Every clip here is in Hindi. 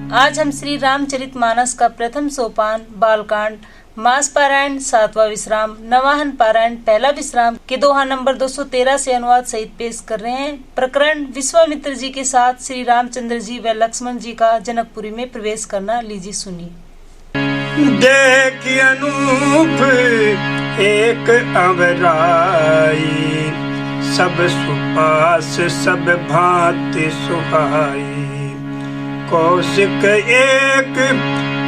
आज हम श्री रामचरितमानस का प्रथम सोपान बालकांड, मास पारायण, 7वां विश्राम, नवाहन पारायण, पहला विश्राम के दोहा नंबर 213 से अनुवाद सहित पेश कर रहे हैं। प्रकरण विश्वामित्र जी के साथ श्री रामचंद्र जी व लक्ष्मण जी का जनकपुरी में प्रवेश करना। लीजिए सुनिए। देखि अनूप एक अवराई, सब सुपास सब भांति सुहाई। कौशिक एक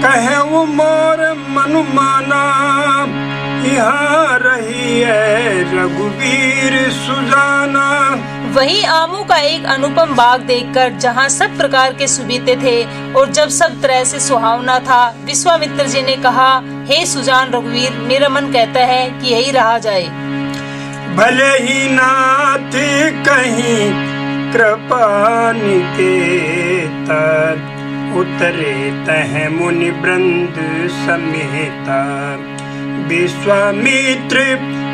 कहूँ मोर मनु माना, यहाँ रही है रघुवीर सुजाना। वही आमू का एक अनुपम बाग देखकर जहाँ सब प्रकार के सुबीते थे और जब सब तरह से सुहावना था, विश्वामित्र जी ने कहा, हे सुजान रघुवीर, मेरा मन कहता है कि यही रहा जाए। भले ही नाथ कहीं कृपा निकेता, उतरे तह मुनि वृंद समेता। विश्वामित्र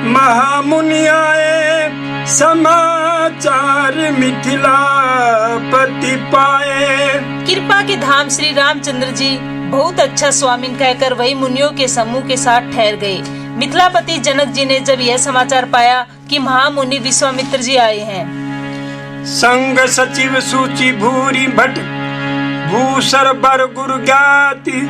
महामुनि आए, समाचार मिथिलापति पाए। कृपा के धाम श्री रामचंद्र जी बहुत अच्छा स्वामिन कहकर वही मुनियों के समूह के साथ ठहर गए। मिथिलापति जनक जी ने जब यह समाचार पाया कि महामुनि विश्वामित्र जी आए हैं, संग सचिव सूचि भूरि भट भूसर बर गुरु ज्ञाति।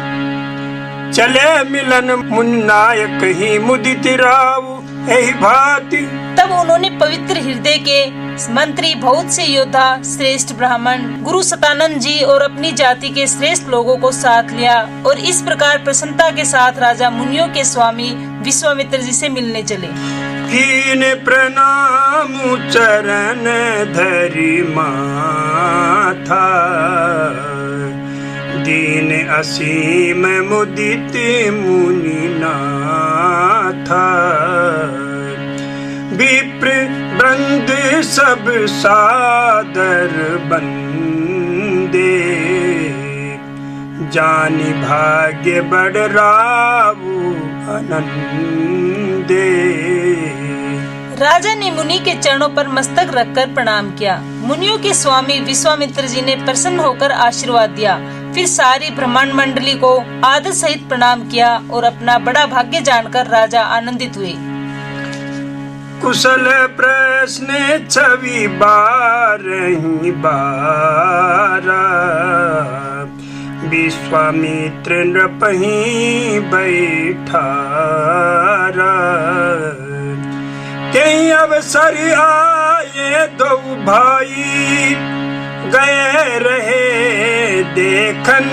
चले मिलन मुनि नायक ही मुदित राव एहि भांति। तब उन्होंने पवित्र हृदय के मंत्री, बहुत से योद्धा, श्रेष्ठ ब्राह्मण, गुरु सतानंद जी और अपनी जाति के श्रेष्ठ लोगों को साथ लिया और इस प्रकार प्रसन्नता के साथ राजा मुनियों के स्वामी विश्वामित्र जी से मिलने चले। कीन प्रणाम चरण धरि माथा, दीन असीम मुदित मुनि नाथा। विप्र वृंद सब सादर बंदे, जानि भाग्य बड़ रावु आनंदे। राजा ने मुनि के चरणों पर मस्तक रखकर प्रणाम किया। मुनियों के स्वामी विश्वामित्र जी ने प्रसन्न होकर आशीर्वाद दिया। फिर सारी ब्राह्मण मंडली को आदर सहित प्रणाम किया और अपना बड़ा भाग्य जानकर राजा आनंदित हुए। कुशल प्रश्न छवि बारहि बारा, विश्वामित्र नृपहि बैठारा। कई अवसर आए दो भाई, गए रहे देखन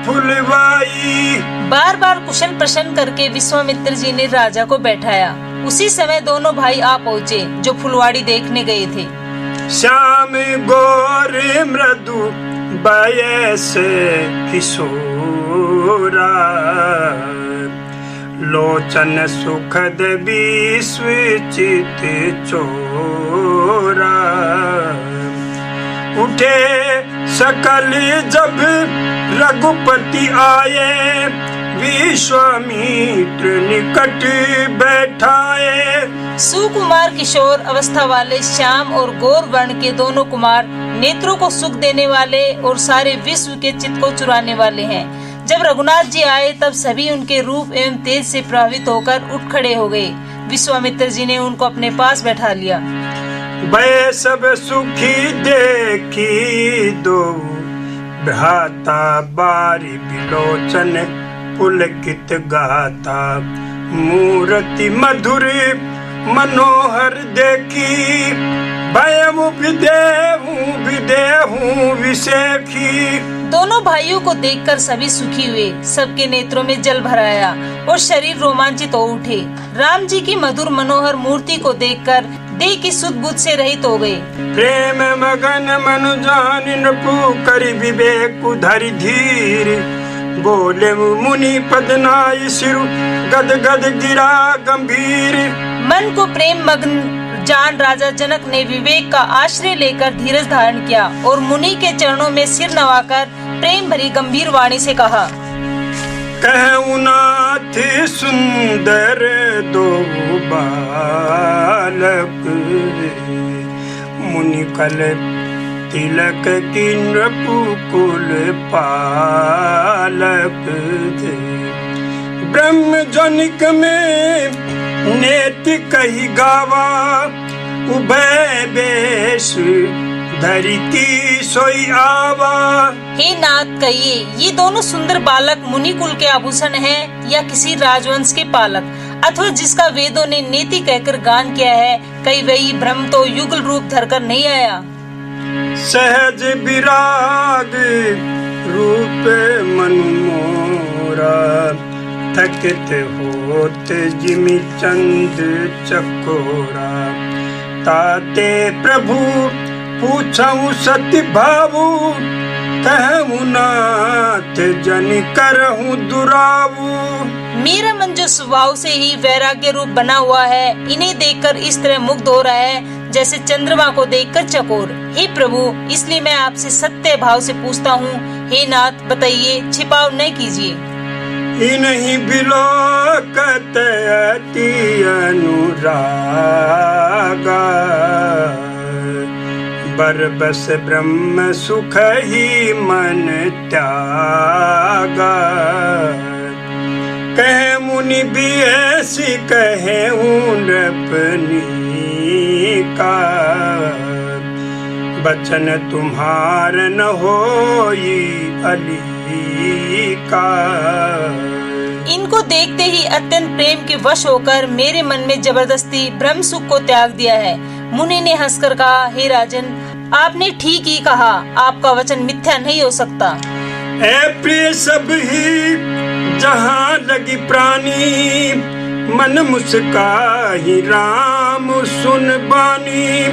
फुलवाई। बार बार कुशल प्रश्न करके विश्वामित्र जी ने राजा को बैठाया। उसी समय दोनों भाई आ पहुँचे जो फुलवाड़ी देखने गए थे। श्याम गोर मृदु बयस किशोरा, लोचन सुखद विश्व चित चोरा। उठे सकल जब रघुपति आए, विश्वामित्र निकट बैठाए। सुकुमार किशोर अवस्था वाले श्याम और गौर वर्ण के दोनों कुमार नेत्रों को सुख देने वाले और सारे विश्व के चित्त को चुराने वाले हैं। जब रघुनाथ जी आए तब सभी उनके रूप एवं तेज से प्रभावित होकर उठ खड़े हो गए। विश्वामित्र जी ने उनको अपने पास बैठा लिया। भय सब सुखी देखी दो भ्राता, बारी विलोचन पुलकित गाता। मूर्ति मधुर मनोहर देखी, भयमु विदेहु विसेखी। दोनों भाइयों को देखकर सभी सुखी हुए। सबके नेत्रों में जल भर आया और शरीर रोमांचित हो उठे। राम जी की मधुर मनोहर मूर्ति को देखकर देह की सुध बुध से रहित हो गए। प्रेम मगन मनु जान नृपु करि विवेक धरि धीर। बोले मुनि पदनाई सिरु, गद गद गिरा गंभीर। मन को प्रेम मग्न जान राजा जनक ने विवेक का आश्रय लेकर धीरज धारण किया और मुनि के चरणों में सिर नवाकर प्रेम भरी गंभीर वाणी से कहा, कहूँ नाथ सुंदर दो बालक, मुनि कल तिलक की नृपुकुल पालक थे। ब्रह्म जनिक में नेति कही गावा, उभय बेश धरती सोई आवा। हे नाथ कहिए, ये दोनों सुंदर बालक मुनि कुल के आभूषण हैं या किसी राजवंश के पालक, अथवा जिसका वेदों ने नेति कहकर गान किया है, कई वही ब्रह्म तो युगल रूप धरकर नहीं आया। सहज विराग रूप मनु मोरा, थकित होत जिमि चंद चकोरा। ताते प्रभु पूछऊ सत्य भावु, कहूँ नाथ जन करहूँ दुरावु। मेरा मन जो स्वभाव से ही वैराग्य रूप बना हुआ है, इन्हें देखकर इस तरह मुग्ध हो रहा है जैसे चंद्रमा को देखकर चकोर। हे प्रभु, इसलिए मैं आपसे सत्य भाव से पूछता हूँ, हे नाथ बताइए, छिपाव न कीजिए। इन्हीं बिलोकत अति अनुरागा, बरबस ब्रह्म सुख ही मन त्यागा। कहे मुनि भी ऐसी कहे नृपनी का, बचन तुम्हार न होई अली का। इनको देखते ही अत्यंत प्रेम के वश होकर मेरे मन में जबरदस्ती ब्रह्म सुख को त्याग दिया है। मुनि ने हंसकर कहा, हे राजन, आपने ठीक ही कहा, आपका वचन मिथ्या नहीं हो सकता। ऐ प्रिय सब ही जहाँ लगी प्राणी, मन मुस्काही राम सुन बानी।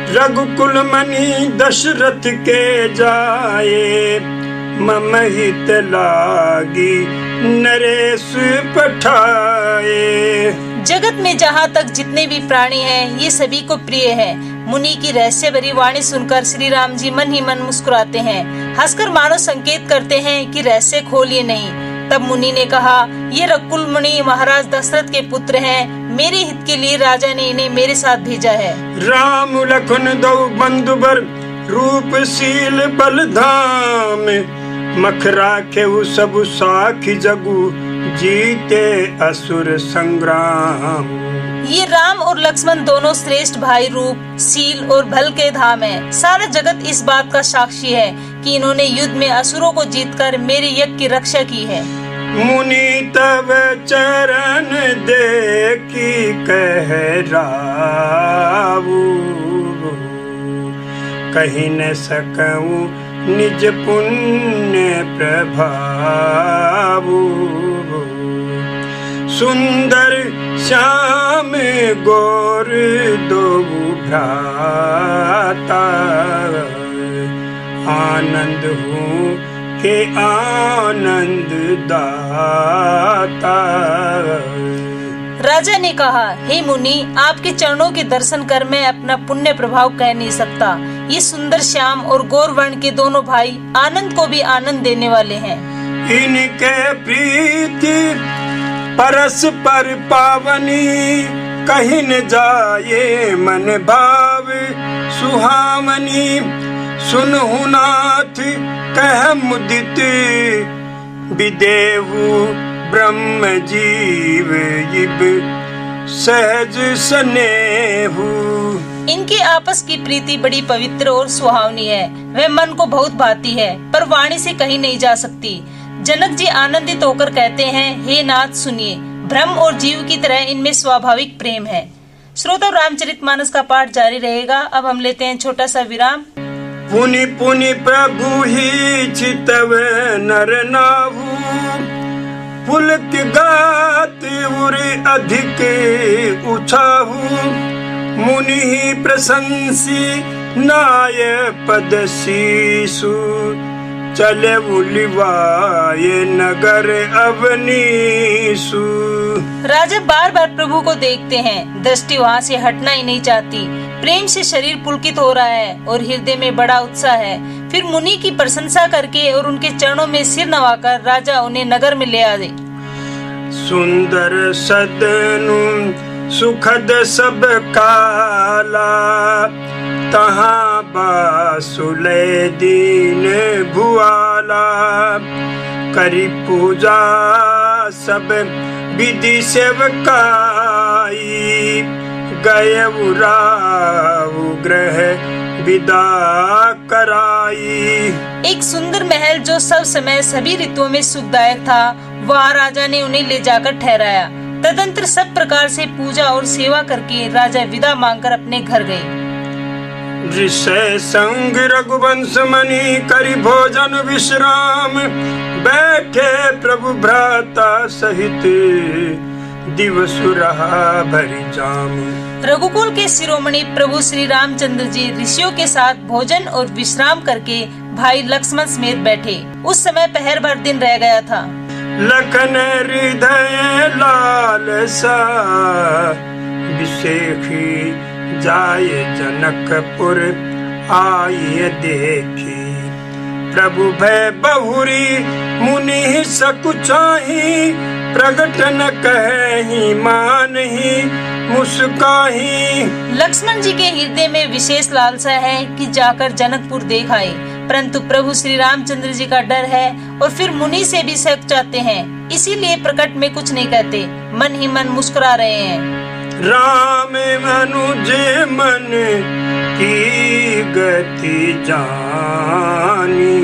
रघुकुल मणि दशरथ के जाए, मम हित लागी नरेश पठाए। जगत में जहाँ तक जितने भी प्राणी हैं, ये सभी को प्रिय है। मुनि की रहस्य भरी वाणी सुनकर श्री राम जी मन ही मन मुस्कुराते हैं, हंसकर मानो संकेत करते हैं कि रहस्य खोलिए नहीं। तब मुनि ने कहा, ये रघुकुल मुनि महाराज दशरथ के पुत्र हैं, मेरे हित के लिए राजा ने इन्हें मेरे साथ भेजा है। राम लखन दो बंधुबर, रूपशील बलधाम। मख राखे सब साखी जगु, जीते असुर संग्राम। ये राम और लक्ष्मण दोनों श्रेष्ठ भाई रूप, शील और बल के धाम है। सारा जगत इस बात का साक्षी है कि इन्होंने युद्ध में असुरों को जीतकर मेरे यज्ञ की रक्षा की है। मुनि तब चरण देखी कह रावु, कहीं न सकऊं निज पुण्य प्रभावु। सुंदर श्याम गौर दो भ्राता, आनंद हूँ के आनंद दाता। राजा ने कहा, हे मुनि, आपके चरणों के दर्शन कर मैं अपना पुण्य प्रभाव कह नहीं सकता। ये सुंदर श्याम और गौर वर्ण के दोनों भाई आनंद को भी आनंद देने वाले हैं। इनके प्रीति परस्पर पावनी, कहीं न जाए मन भाव सुहावनी। सुनहु नाथ कह मुदित, विदेहु ब्रह्म जीव इब सहज स्नेहु। इनकी आपस की प्रीति बड़ी पवित्र और सुहावनी है, वह मन को बहुत भाती है, पर वाणी से कहीं नहीं जा सकती। जनक जी आनंदित होकर कहते हैं, हे नाथ सुनिए, ब्रह्म और जीव की तरह इनमें स्वाभाविक प्रेम है। श्रोता, रामचरितमानस का पाठ जारी रहेगा। अब हम लेते हैं छोटा सा विराम। पुनि पुनि प्रभु ही चितव नर नाहु, पुलक गात उरि अधिक उछाहु। मुनि ही प्रशंसी नाय पद शीसु, चले उलिवाये नगर अवनीसु। राजा बार बार प्रभु को देखते हैं, दृष्टि वहाँ से हटना ही नहीं चाहती। प्रेम से शरीर पुलकित हो रहा है और हृदय में बड़ा उत्साह है। फिर मुनि की प्रशंसा करके और उनके चरणों में सिर नवाकर राजा उन्हें नगर में ले आए। सुंदर सदनु सुखद सब काला, तहाँ बासुले दीन भुआला, करी पूजा सब विधि सेवकाई, गए उराऊ ग्रह विदा कराई। एक सुंदर महल जो सब समय सभी ऋतुओं में सुखदायक था, वहाँ राजा ने उन्हें ले जाकर ठहराया। तदंतर सब प्रकार से पूजा और सेवा करके राजा विदा मांगकर अपने घर गए। ऋषय संग रघुवंश मणि करी भोजन विश्राम, बैठे प्रभु भ्राता सहित दिवस रहा भरी जाम। रघुकुल के शिरोमणि प्रभु श्री रामचंद्र जी ऋषियों के साथ भोजन और विश्राम करके भाई लक्ष्मण समेत बैठे। उस समय पहर भर दिन रह गया था। लखन हृदय लालसा, विशेखी जाय जनकपुर आये देखी। प्रभु भय बहुरी मुनि सकुचाही, प्रगट न कहि मानहि मुस्काही। लक्ष्मण जी के हृदय में विशेष लालसा है कि जाकर जनकपुर देख आए, परंतु प्रभु श्री रामचंद्र जी का डर है और फिर मुनि से भी सक चाहते हैं, इसीलिए प्रकट में कुछ नहीं कहते, मन ही मन मुस्कुरा रहे हैं। राम मनुज मन की गति जानी,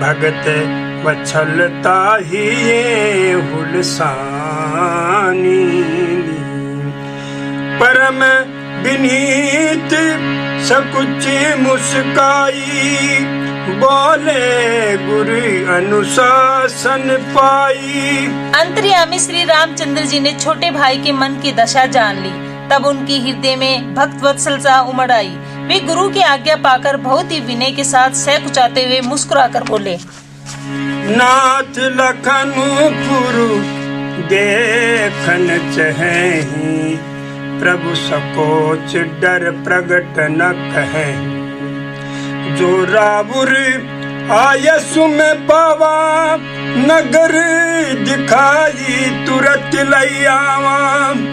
भगत वछलता ही हुलसानी। परम विनीत सकुच मुस्काई, बोले गुरु अनुशासन पाई। अंतर्यामी श्री रामचंद्र जी ने छोटे भाई के मन की दशा जान ली। तब उनकी हृदय में भक्त वत्सलता उमड़ आई। वे गुरु की आज्ञा पाकर बहुत ही विनय के साथ सह कुचाते हुए मुस्कुराकर बोले, नाथ लखनपुर देखन चहहि, प्रभु सकोच डर प्रगट न कहें। जो रावुर आयसु में पावा, नगर दिखाई तुरत लैयावा।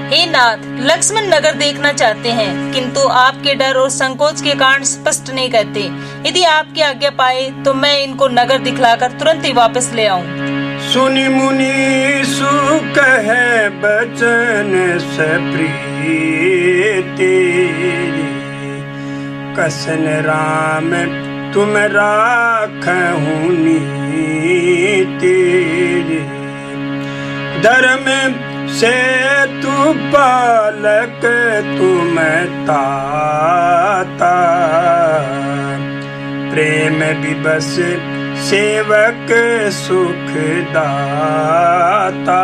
हे नाथ, लक्ष्मण नगर देखना चाहते हैं, किंतु आपके डर और संकोच के कारण स्पष्ट नहीं कहते। यदि आपकी आज्ञा पाए तो मैं इनको नगर दिखलाकर तुरंत ही वापस ले आऊं। सुनि मुनि सु कहे बचन से प्रीति, कसन राम तुम राखहु नीति। धर्म से तू पालक तुम ताता, प्रेम विबस सेवक सुख दाता।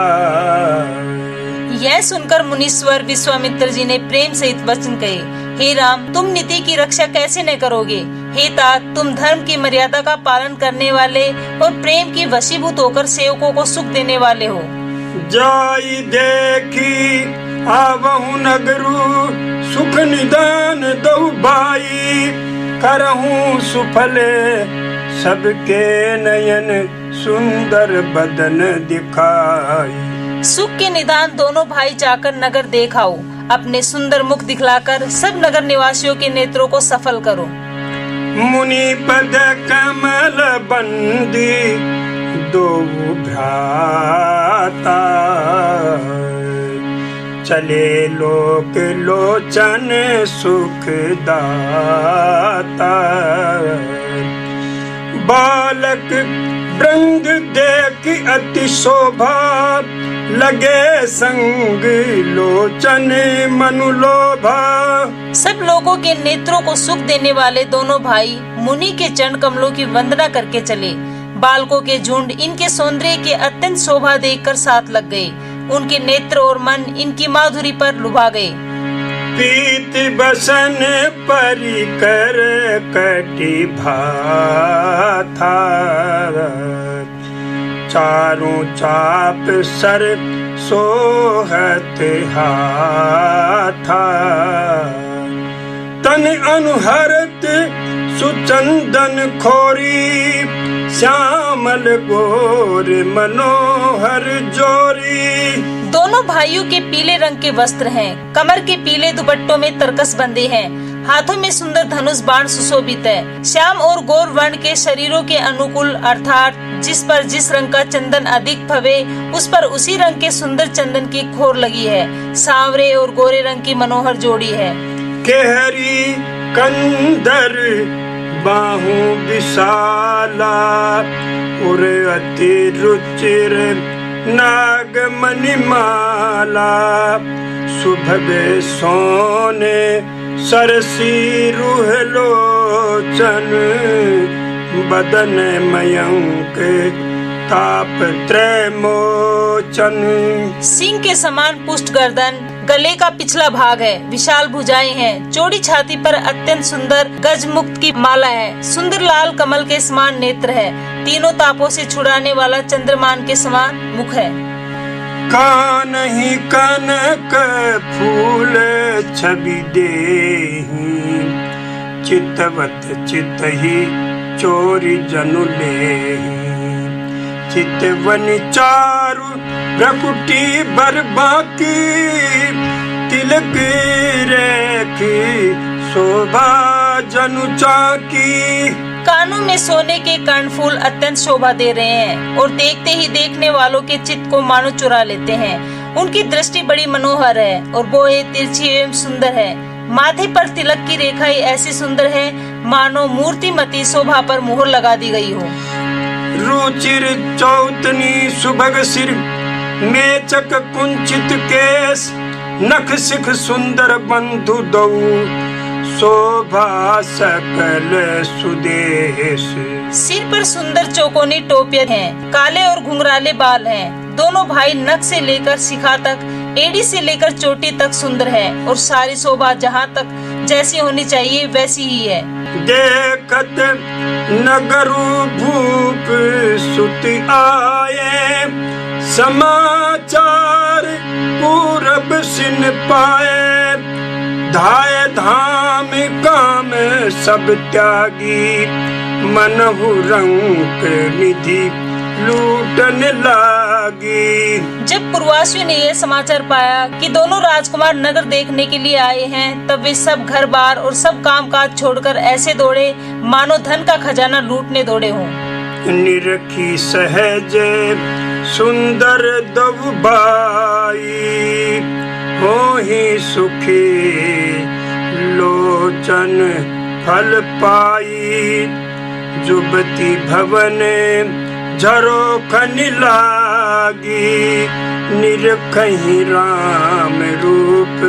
यह सुनकर मुनीश्वर विश्वामित्र जी ने प्रेम सहित वचन कहे, हे राम, तुम नीति की रक्षा कैसे न करोगे? हे तात, तुम धर्म की मर्यादा का पालन करने वाले और प्रेम की वशीभूत होकर सेवकों को सुख देने वाले हो। जाई देखी आवहु नगरु, सुख निदान दऊ भाई। करहूँ सुफले सबके नयन, सुंदर बदन दिखाई। सुख के निदान दोनों भाई जाकर नगर देखाओ, अपने सुंदर मुख दिखलाकर सब नगर निवासियों के नेत्रों को सफल करो। मुनि पद कमल बंदी दो भ्राता, चले लोक लोचन सुख दाता। बालक वृंद देख अति शोभा, लगे संग लोचन मनु लोभा। सब लोगों के नेत्रों को सुख देने वाले दोनों भाई मुनि के चरण कमलों की वंदना करके चले। बालकों के झुंड इनके सौंदर्य के अत्यंत शोभा देखकर साथ लग गए। उनके नेत्र और मन इनकी माधुरी पर लुभा गए। पीत बसन परिकर कटि भाथा, चारों चाप सर सोहत हाथा। तन अनुहरत सुचंदन खोरी, श्यामल गोर मनोहर जोरी। दोनों भाइयों के पीले रंग के वस्त्र हैं, कमर के पीले दुपट्टों में तरकस बंधे हैं, हाथों में सुंदर धनुष बाण सुशोभित है। श्याम और गौर वर्ण के शरीरों के अनुकूल अर्थात जिस पर जिस रंग का चंदन अधिक भवे उस पर उसी रंग के सुंदर चंदन की खोर लगी है। सांवरे और गोरे रंग की मनोहर जोड़ी है। केहरी कंदर बाहु विशाला और अति रुचिर नाग मणिमाला सुभग सोने सरसी रूह लोचन बदन मयंक ताप त्रय मोचन। सिंह के समान पुष्ट गर्दन, गले का पिछला भाग है, विशाल भुजाएं हैं, चौड़ी छाती पर अत्यंत सुंदर गज मुक्त की माला है, सुंदर लाल कमल के समान नेत्र है, तीनों तापों से छुड़ाने वाला चंद्रमान के समान मुख है। कान ही कनक फूल छवि देहि चितवत चित ही चोरी जनु लेहि चितवनि चारु प्रकुटी बरबाकी तिलक रेखी शोभा जनु चाकी। कानों में सोने के कर्णफूल अत्यंत शोभा दे रहे हैं और देखते ही देखने वालों के चित्त को मानो चुरा लेते हैं। उनकी दृष्टि बड़ी मनोहर है और बोहे तिरछी एवं सुंदर है। माथे पर तिलक की रेखाएं ऐसी सुंदर है मानो मूर्तिमती शोभा पर मुहर लगा दी गई हो। रुचिर चौतनी सुभग सिर मेचक कुंचित केस नख सिख सुंदर बंधु दऊ शोभा सकल सुदेश। सिर पर सुंदर चौकोनी टोपियां हैं, काले और घुंघराले बाल हैं। दोनों भाई नख से लेकर शिखा तक, एड़ी से लेकर चोटी तक सुंदर है और सारी शोभा जहाँ तक जैसी होनी चाहिए वैसी ही है। देखत नगरु भूप सुत आए समाचार पूरब सिन पाए धाय धाम काम सब त्यागी मनहु रंग निधि लूटन लागी। जब पूर्वासियों ने यह समाचार पाया कि दोनों राजकुमार नगर देखने के लिए आए हैं तब वे सब घर बार और सब काम काज छोड़कर ऐसे दौड़े मानो धन का खजाना लूटने दौड़े हों। निरखी सहज सुंदर दव भाई हो ही सुखी लोचन फल पाई जुबती भवन झरोखन लागी निरखहि राम रूप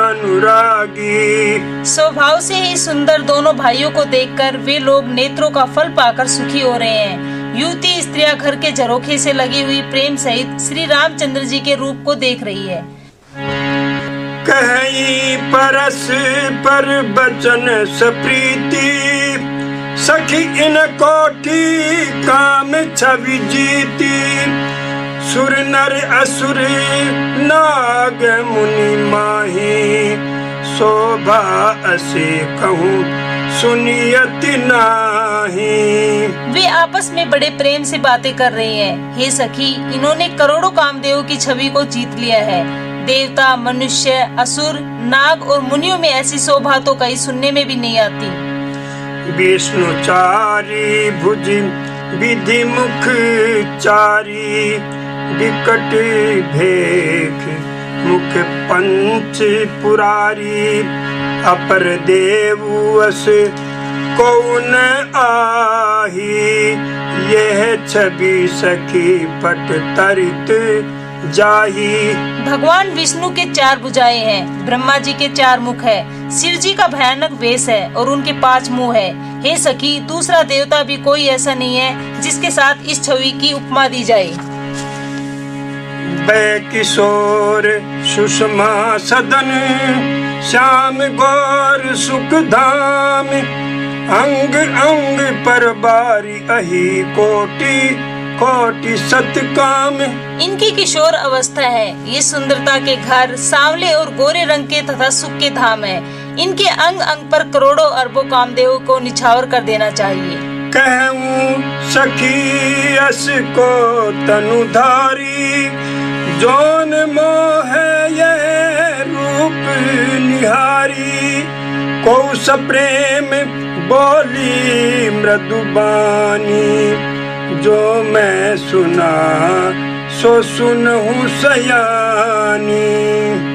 अनुरागी। स्वभाव से ही सुंदर दोनों भाइयों को देखकर वे लोग नेत्रों का फल पाकर सुखी हो रहे हैं। युवती स्त्रियां घर के झरोखे से लगी हुई प्रेम सहित श्री रामचंद्र जी के रूप को देख रही है। कहीं परस पर बचन सप्रीति सखी इन कोटि काम छवि जीती सुर नर असुर नाग मुनि माही शोभा असे कहूँ सुनियत नाही। वे आपस में बड़े प्रेम से बातें कर रहे हैं। हे सखी, इन्होंने करोड़ों कामदेव की छवि को जीत लिया है। देवता, मनुष्य, असुर, नाग और मुनियों में ऐसी शोभा तो कहीं सुनने में भी नहीं आती। विष्णुचारी भुज विधि मुख चारी विकट भेख मुख पंच पुरारी अपर देवुअस कौन आही यह छवि सखी पट तरित जाही। भगवान विष्णु के 4 भुजाएं हैं, ब्रह्मा जी के 4 मुख है, शिव जी का भयानक वेश है और उनके 5 मुंह है। हे सखी, दूसरा देवता भी कोई ऐसा नहीं है जिसके साथ इस छवि की उपमा दी जाए। बै किशोर सुषमा सदन श्याम गौर सुख धाम अंग अंग पर बारी अही कोटि कोटि सतकाम। इनकी किशोर अवस्था है। ये सुंदरता के घर सांवले और गोरे रंग के तथा सुख के धाम है। इनके अंग अंग पर करोड़ों अरबों कामदेव को निछावर कर देना चाहिए। कहूँ सखी अस को तनुधारी जोन मोह ये रूप निहारी, कौस प्रेम बोली मृदुबानी, जो मैं सुना सो सुनहु सयानी।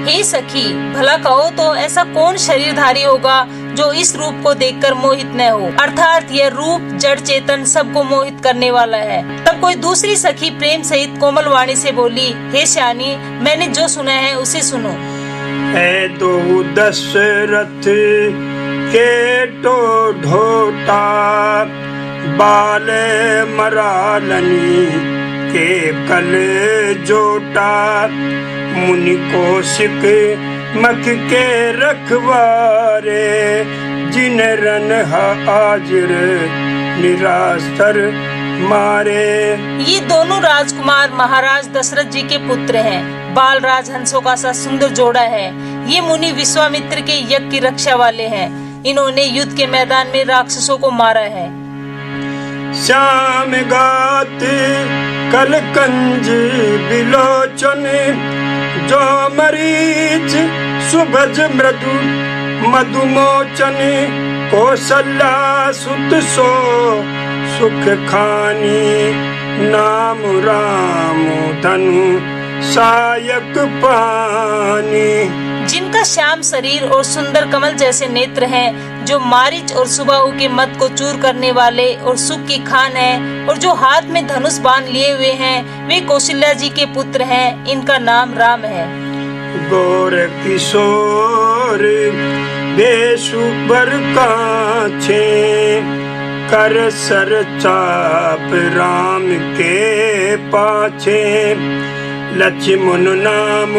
हे सखी, भला कहो तो ऐसा कौन शरीरधारी होगा जो इस रूप को देखकर मोहित न हो, अर्थात यह रूप जड़ चेतन सबको मोहित करने वाला है। तब कोई दूसरी सखी प्रेम सहित कोमल वाणी से बोली, हे श्यानी, मैंने जो सुना है उसे सुनो। है दो दशरथ के तो ढोटा, बाल मरालनी के कल जोटा, मुनि कौशिक मख के रखवारे, जिन रन हाजिर निरास्तर मारे। ये दोनों राजकुमार महाराज दशरथ जी के पुत्र हैं। बालराज हंसों का सा सुंदर जोड़ा है। ये मुनि विश्वामित्र के यज्ञ की रक्षा वाले हैं। इन्होंने युद्ध के मैदान में राक्षसों को मारा है। श्याम गात कलकंज बिलोचन, जो मरीच सुभज मृदु मधुमोचन, कौशल्या सुत सो सुख खानी, नाम राम धनु सायक पानी। जिनका श्याम शरीर और सुंदर कमल जैसे नेत्र हैं, जो मारीच और सुबाहु के मद को चूर करने वाले और सुख की खान है, और जो हाथ में धनुष बाण लिए हुए हैं, वे कौशल्या जी के पुत्र हैं। इनका नाम राम है। गौर किशोर बेशुबर काछे, कर सर चाप राम के पाछे, लक्ष्मण नाम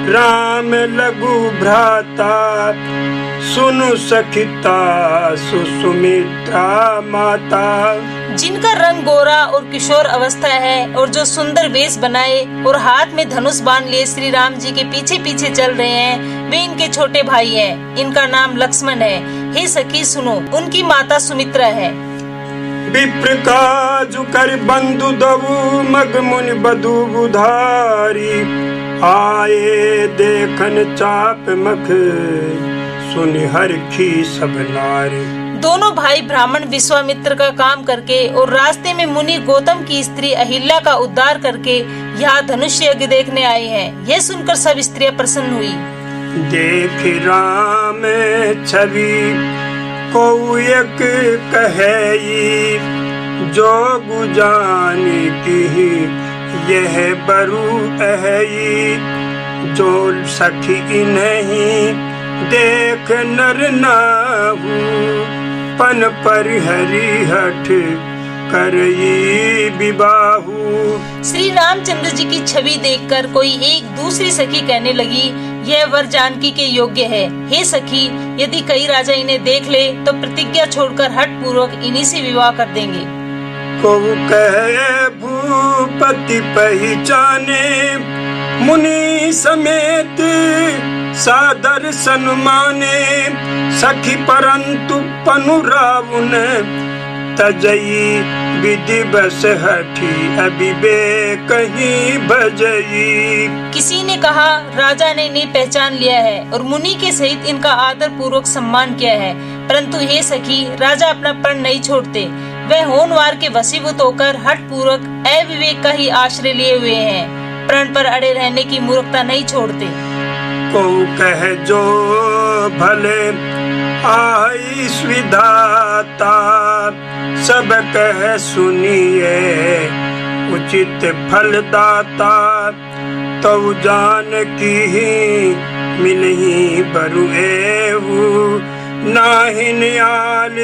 राम लघु भ्राता, सुनु सखिता सुमित्रा माता। जिनका रंग गोरा और किशोर अवस्था है, और जो सुंदर वेश बनाए और हाथ में धनुष बाण लिए श्री राम जी के पीछे पीछे चल रहे हैं, वे इनके छोटे भाई हैं। इनका नाम लक्ष्मण है। हे सखी सुनो, उनकी माता सुमित्रा है। विप्र काजु कर बंधु दबु, मग मुनि बधु बुधारी, आए देखन चाप मख, सुनि हरखी सब नारी। दोनों भाई ब्राह्मण विश्वामित्र का काम करके और रास्ते में मुनि गौतम की स्त्री अहिल्या का उद्धार करके यहाँ धनुष्य यज्ञ देखने आए हैं। यह सुनकर सब स्त्रियां प्रसन्न हुई। देख राम छवि को एक कहेई, जोगु जानी की यह बरु अहई, जो सखी नहीं देख नर नाहु, पन पर हरि हठ करई विबाहु। श्री रामचंद्र जी की छवि देखकर कोई एक दूसरी सखी कहने लगी, यह वर जानकी के योग्य है। हे सखी, यदि कई राजा इन्हें देख ले तो प्रतिज्ञा छोड़कर हठ पूर्वक इन्हीं से विवाह कर देंगे। को कहे भूपति पहचाने, मुनि समेत सादर सन्माने, सखी परंतु पनु रावुन, तजई विधि बस हठी अविवेक कहीं भजई। किसी ने कहा, राजा ने इन्हें पहचान लिया है और मुनि के सहित इनका आदर पूर्वक सम्मान किया है, परंतु हे सखी, राजा अपना प्रण नहीं छोड़ते। वह होनवार के वशीभूत होकर हठ पूर्वक अविवेक का ही आश्रय लिए हुए हैं, प्रण पर अड़े रहने की मूर्खता नहीं छोड़ते। को कह जो भले आई विधाता, सब कह सुनिए उचित फलदाता, तो जान की मिलही बरु एवु, नाहि न्याल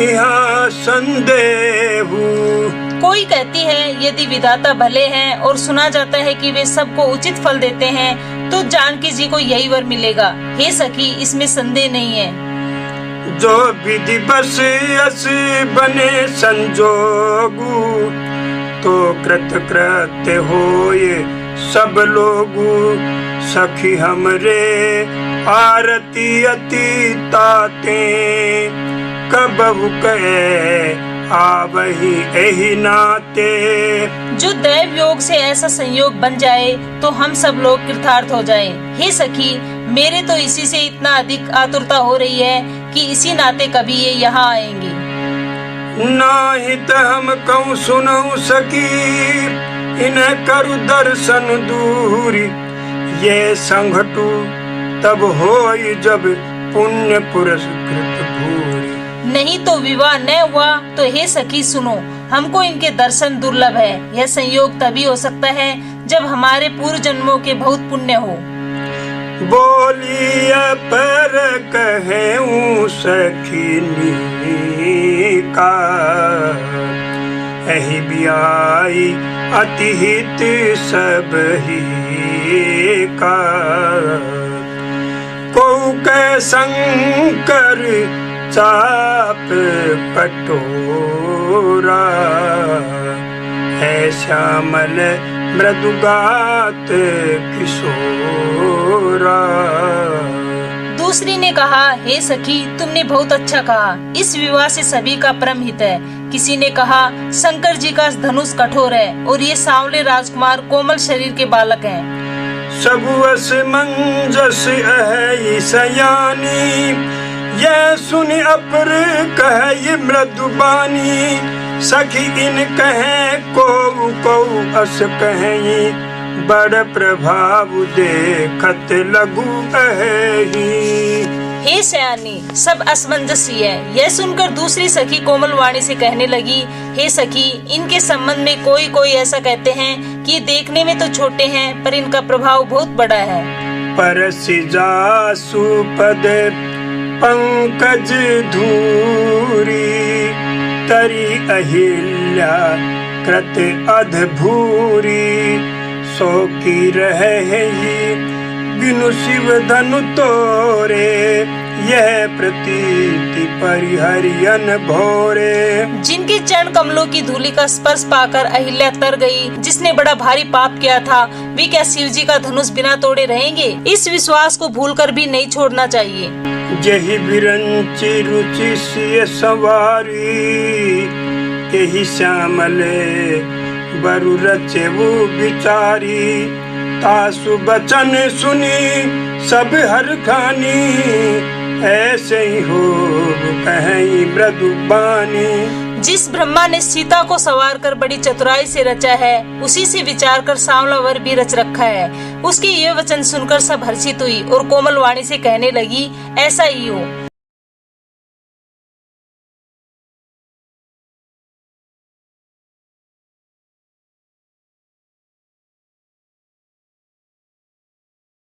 यहाँ संदेहु। कोई कहती है, यदि विधाता भले हैं और सुना जाता है कि वे सबको उचित फल देते हैं, तो जानकी जी को यही वर मिलेगा। हे सखी, इसमें संदेह नहीं है। जो विधि बस अस बने संजोगु, तो कृत कृत्य होए सब लोगु, सखी हमरे आरती अति ताते, कबहु कहे आवही एहि नाते। जो दैव योग से ऐसा संयोग बन जाए तो हम सब लोग कृतार्थ हो जाएं। हे सखी, मेरे तो इसी से इतना अधिक आतुरता हो रही है कि इसी नाते कभी ये यहाँ आएंगे। नाहित हम कहूँ सुनऊ सकी, इन्हें करु दर्शन दूरी। ये संघटू तब होई जब पुण्य पुरस्कृत भूरी। नहीं तो विवाह न हुआ तो हे सखी सुनो, हमको इनके दर्शन दुर्लभ है। यह संयोग तभी हो सकता है जब हमारे पूर्व जन्मों के बहुत पुण्य हो। बोलिए पर कहूँ सखी का, एहि बियाई अति हित सब ही का। को के शंकर चाप कटोरा, है श्यामल मृदुगात किशोरा। दूसरी ने कहा, हे सखी, तुमने बहुत अच्छा कहा। इस विवाह से सभी का परम हित है। किसी ने कहा, शंकर जी का धनुष कठोर है और ये सांवले राजकुमार कोमल शरीर के बालक हैं। सबुअस मंजस है सयानी, यह सुन अपर कहे मृदुबानी। सखी इन कहे को अस कहे, बड़ प्रभाव देखत लगू अहि। हे सयानी, सब असमंजसी है। यह सुनकर दूसरी सखी कोमल वाणी से कहने लगी, हे सखी, इनके संबंध में कोई ऐसा कहते हैं कि देखने में तो छोटे हैं पर इनका प्रभाव बहुत बड़ा है। परसि जासु पद पंकज धूरी, तरी अहिल्या कृत अधभूरी। सो की रहे बिनु शिव धनु तोरे, यह प्रतीति परिहरियन भोरे। जिनके चरण कमलों की धूलि का स्पर्श पाकर अहिल्या तर गई, जिसने बड़ा भारी पाप किया था, वे क्या शिव जी का धनुष बिना तोड़े रहेंगे? इस विश्वास को भूलकर भी नहीं छोड़ना चाहिए। जही बिरंची रुचि सिय सवारी, यही श्यामले बरु रचे वो बिचारी। तासु बचन सुनी सब हर खानी, ऐसे ही हो कहीं मृदुबानी। जिस ब्रह्मा ने सीता को सवार कर बड़ी चतुराई से रचा है, उसी से विचार कर सांवला वर भी रच रखा है। उसके ये वचन सुनकर सब हर्षित हुई और कोमल वाणी से कहने लगी, ऐसा ही हो।